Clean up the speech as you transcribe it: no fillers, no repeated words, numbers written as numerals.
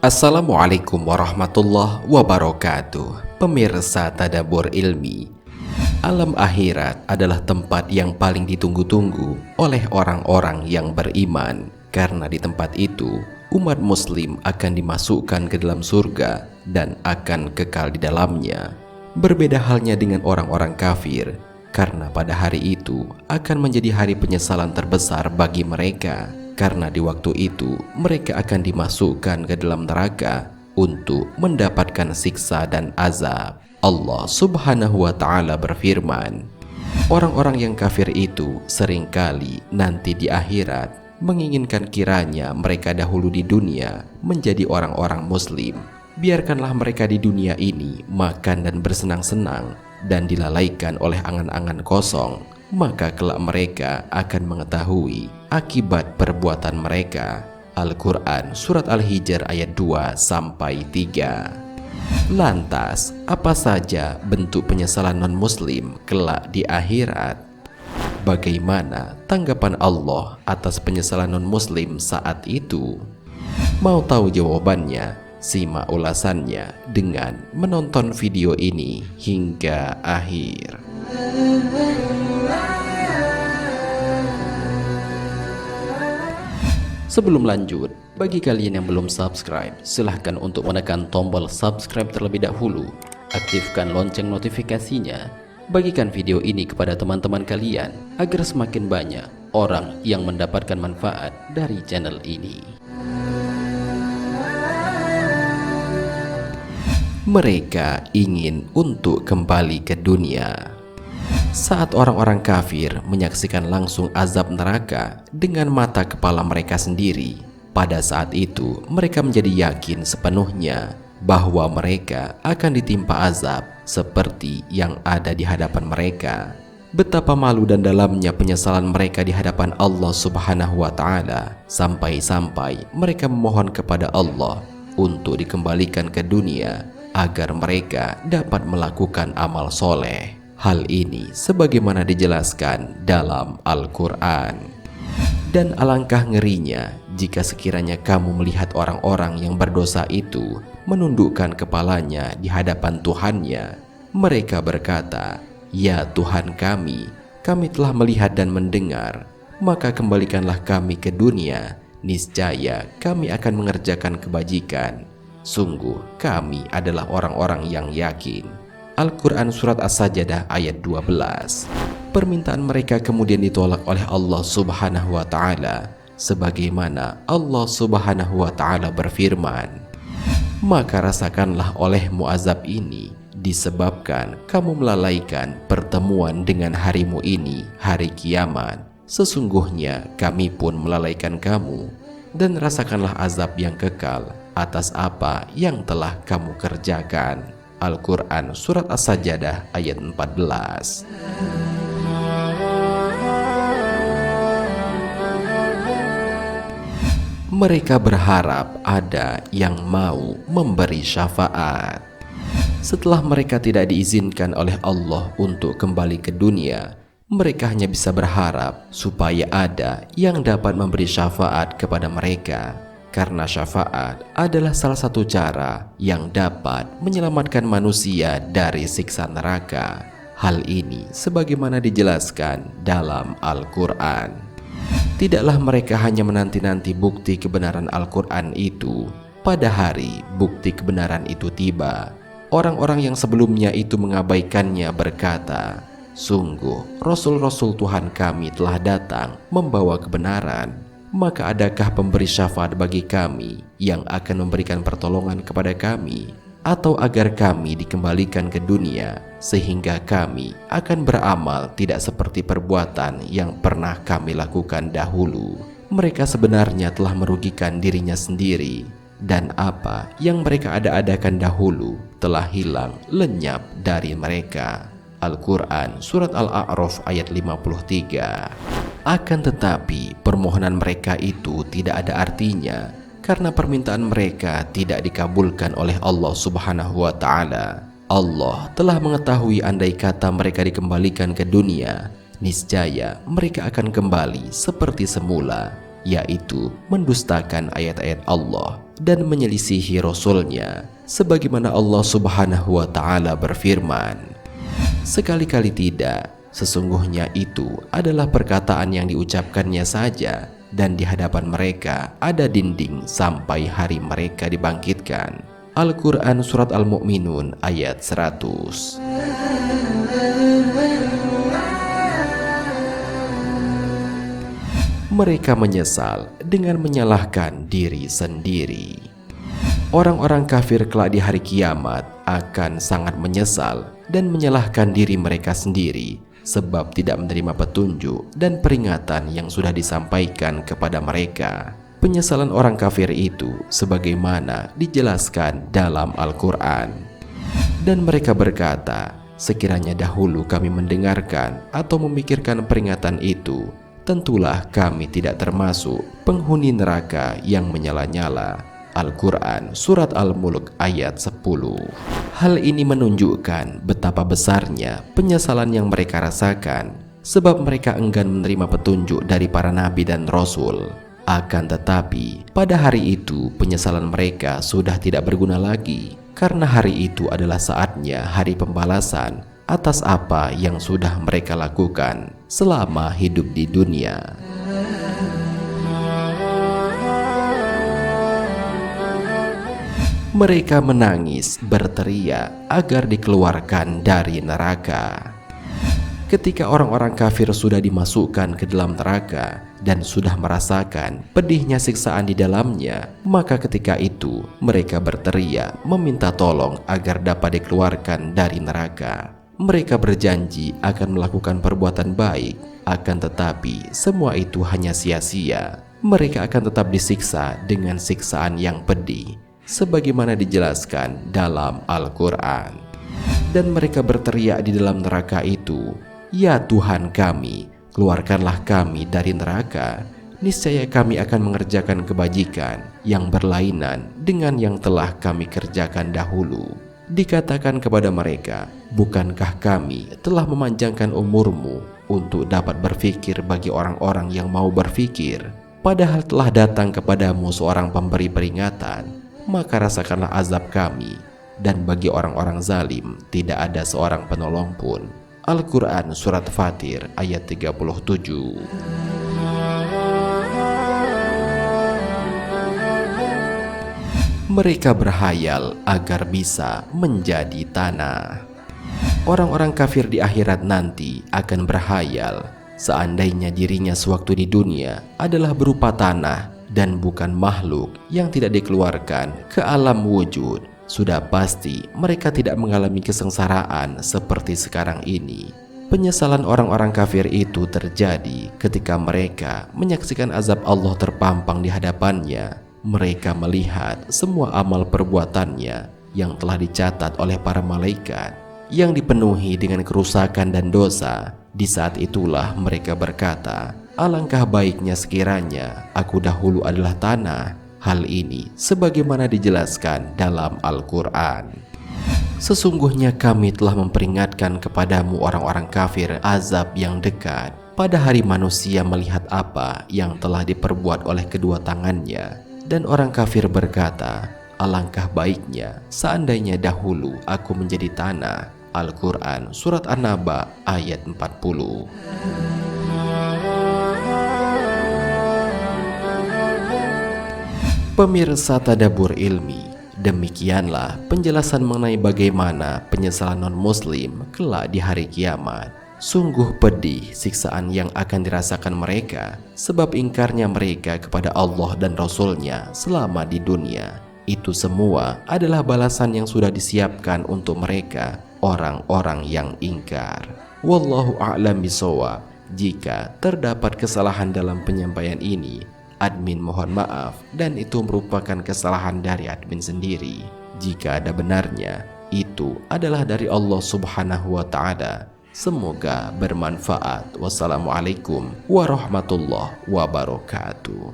Assalamualaikum warahmatullahi wabarakatuh. Pemirsa Tadabbur Ilmi, alam akhirat adalah tempat yang paling ditunggu-tunggu oleh orang-orang yang beriman, karena di tempat itu umat muslim akan dimasukkan ke dalam surga dan akan kekal di dalamnya. Berbeda halnya dengan orang-orang kafir, karena pada hari itu akan menjadi hari penyesalan terbesar bagi mereka, karena di waktu itu mereka akan dimasukkan ke dalam neraka untuk mendapatkan siksa dan azab. Allah Subhanahu wa Ta'ala berfirman, orang-orang yang kafir itu seringkali nanti di akhirat menginginkan kiranya mereka dahulu di dunia menjadi orang-orang muslim. Biarkanlah mereka di dunia ini makan dan bersenang-senang dan dilalaikan oleh angan-angan kosong, maka kelak mereka akan mengetahui akibat perbuatan mereka. Al-Quran Surat Al-Hijr ayat 2-3. Lantas, apa saja bentuk penyesalan non-muslim kelak di akhirat? Bagaimana tanggapan Allah atas penyesalan non-muslim saat itu? Mau tahu jawabannya? Simak ulasannya dengan menonton video ini hingga akhir. Sebelum lanjut, bagi kalian yang belum subscribe, silahkan untuk menekan tombol subscribe terlebih dahulu. Aktifkan lonceng notifikasinya. Bagikan video ini kepada teman-teman kalian agar semakin banyak orang yang mendapatkan manfaat dari channel ini. Mereka ingin untuk kembali ke dunia. Saat orang-orang kafir menyaksikan langsung azab neraka dengan mata kepala mereka sendiri, pada saat itu mereka menjadi yakin sepenuhnya bahwa mereka akan ditimpa azab seperti yang ada di hadapan mereka. Betapa malu dan dalamnya penyesalan mereka di hadapan Allah Subhanahu wa Ta'ala, sampai-sampai mereka memohon kepada Allah untuk dikembalikan ke dunia agar mereka dapat melakukan amal soleh. Hal ini sebagaimana dijelaskan dalam Al-Quran. Dan alangkah ngerinya jika sekiranya kamu melihat orang-orang yang berdosa itu menundukkan kepalanya di hadapan Tuhannya. Mereka berkata, "Ya Tuhan kami telah melihat dan mendengar, maka kembalikanlah kami ke dunia, niscaya kami akan mengerjakan kebajikan. Sungguh kami adalah orang-orang yang yakin." Al-Quran Surat As-Sajdah ayat 12. Permintaan mereka kemudian ditolak oleh Allah Subhanahu wa Ta'ala, sebagaimana Allah Subhanahu wa Ta'ala berfirman, "Maka rasakanlah olehmu azab ini disebabkan kamu melalaikan pertemuan dengan harimu ini, hari kiamat. Sesungguhnya kami pun melalaikan kamu, dan rasakanlah azab yang kekal atas apa yang telah kamu kerjakan." Al-Quran Surat As-Sajdah ayat 14. Mereka berharap ada yang mau memberi syafaat. Setelah mereka tidak diizinkan oleh Allah untuk kembali ke dunia, mereka hanya bisa berharap supaya ada yang dapat memberi syafaat kepada mereka. Karena syafaat adalah salah satu cara yang dapat menyelamatkan manusia dari siksa neraka. Hal ini sebagaimana dijelaskan dalam Al-Quran. Tidaklah mereka hanya menanti-nanti bukti kebenaran Al-Quran itu. Pada hari bukti kebenaran itu tiba, orang-orang yang sebelumnya itu mengabaikannya berkata, "Sungguh Rasul-Rasul Tuhan kami telah datang membawa kebenaran. Maka adakah pemberi syafaat bagi kami yang akan memberikan pertolongan kepada kami, atau agar kami dikembalikan ke dunia sehingga kami akan beramal tidak seperti perbuatan yang pernah kami lakukan dahulu?" Mereka sebenarnya telah merugikan dirinya sendiri, dan apa yang mereka ada-adakan dahulu telah hilang lenyap dari mereka. Al-Quran Surat Al-A'raf ayat 53. Akan tetapi permohonan mereka itu tidak ada artinya, karena permintaan mereka tidak dikabulkan oleh Allah Subhanahu wa Ta'ala. Allah telah mengetahui andai kata mereka dikembalikan ke dunia, niscaya mereka akan kembali seperti semula. yaitu mendustakan ayat-ayat Allah dan menyelisihi Rasul-Nya, sebagaimana Allah Subhanahu wa Ta'ala berfirman, "Sekali-kali tidak, sesungguhnya itu adalah perkataan yang diucapkannya saja, dan di hadapan mereka ada dinding sampai hari mereka dibangkitkan." Al-Quran Surat Al-Mu'minun ayat 100. Mereka menyesal dengan menyalahkan diri sendiri. Orang-orang kafir kelak di hari kiamat akan sangat menyesal dan menyalahkan diri mereka sendiri sebab tidak menerima petunjuk dan peringatan yang sudah disampaikan kepada mereka. Penyesalan orang kafir itu sebagaimana dijelaskan dalam Al-Quran. Dan mereka berkata, "Sekiranya dahulu kami mendengarkan atau memikirkan peringatan itu, tentulah kami tidak termasuk penghuni neraka yang menyala-nyala." Al-Quran Surat Al-Mulk ayat 10. Hal ini menunjukkan betapa besarnya penyesalan yang mereka rasakan sebab mereka enggan menerima petunjuk dari para nabi dan rasul. Akan tetapi pada hari itu penyesalan mereka sudah tidak berguna lagi, karena hari itu adalah saatnya hari pembalasan atas apa yang sudah mereka lakukan selama hidup di dunia. Mereka menangis berteriak agar dikeluarkan dari neraka. Ketika orang-orang kafir sudah dimasukkan ke dalam neraka dan sudah merasakan pedihnya siksaan di dalamnya, maka ketika itu mereka berteriak meminta tolong agar dapat dikeluarkan dari neraka. Mereka berjanji akan melakukan perbuatan baik, akan tetapi semua itu hanya sia-sia. Mereka akan tetap disiksa dengan siksaan yang pedih, sebagaimana dijelaskan dalam Al-Quran. Dan mereka berteriak di dalam neraka itu, "Ya Tuhan kami, keluarkanlah kami dari neraka. Niscaya kami akan mengerjakan kebajikan yang berlainan dengan yang telah kami kerjakan dahulu." Dikatakan kepada mereka, "Bukankah kami telah memanjangkan umurmu untuk dapat berfikir bagi orang-orang yang mau berfikir? Padahal telah datang kepadamu seorang pemberi peringatan, maka rasakanlah azab kami, dan bagi orang-orang zalim tidak ada seorang penolong pun." Al-Quran Surat Fatir ayat 37. Mereka berhayal agar bisa menjadi tanah. Orang-orang kafir di akhirat nanti akan berhayal seandainya dirinya sewaktu di dunia adalah berupa tanah dan bukan makhluk yang tidak dikeluarkan ke alam wujud, sudah pasti mereka tidak mengalami kesengsaraan seperti sekarang ini. Penyesalan orang-orang kafir itu terjadi ketika mereka menyaksikan azab Allah terpampang di hadapannya. Mereka melihat semua amal perbuatannya yang telah dicatat oleh para malaikat, yang dipenuhi dengan kerusakan dan dosa. Di saat itulah mereka berkata, "Alangkah baiknya sekiranya aku dahulu adalah tanah." Hal ini sebagaimana dijelaskan dalam Al-Quran. "Sesungguhnya kami telah memperingatkan kepadamu orang-orang kafir azab yang dekat pada hari manusia melihat apa yang telah diperbuat oleh kedua tangannya." Dan orang kafir berkata, "Alangkah baiknya seandainya dahulu aku menjadi tanah." Al-Quran Surat An-Naba ayat 40. Pemirsa Tadabbur Ilmi, demikianlah penjelasan mengenai bagaimana penyesalan non-muslim kelak di hari kiamat. Sungguh pedih siksaan yang akan dirasakan mereka sebab ingkarnya mereka kepada Allah dan Rasul-Nya selama di dunia. Itu semua adalah balasan yang sudah disiapkan untuk mereka, orang-orang yang ingkar. Wallahu a'lam bishawab. Jika terdapat kesalahan dalam penyampaian ini, admin mohon maaf, dan itu merupakan kesalahan dari admin sendiri. Jika ada benarnya, itu adalah dari Allah Subhanahu wa Ta'ala. Semoga bermanfaat. Wassalamualaikum warahmatullahi wabarakatuh.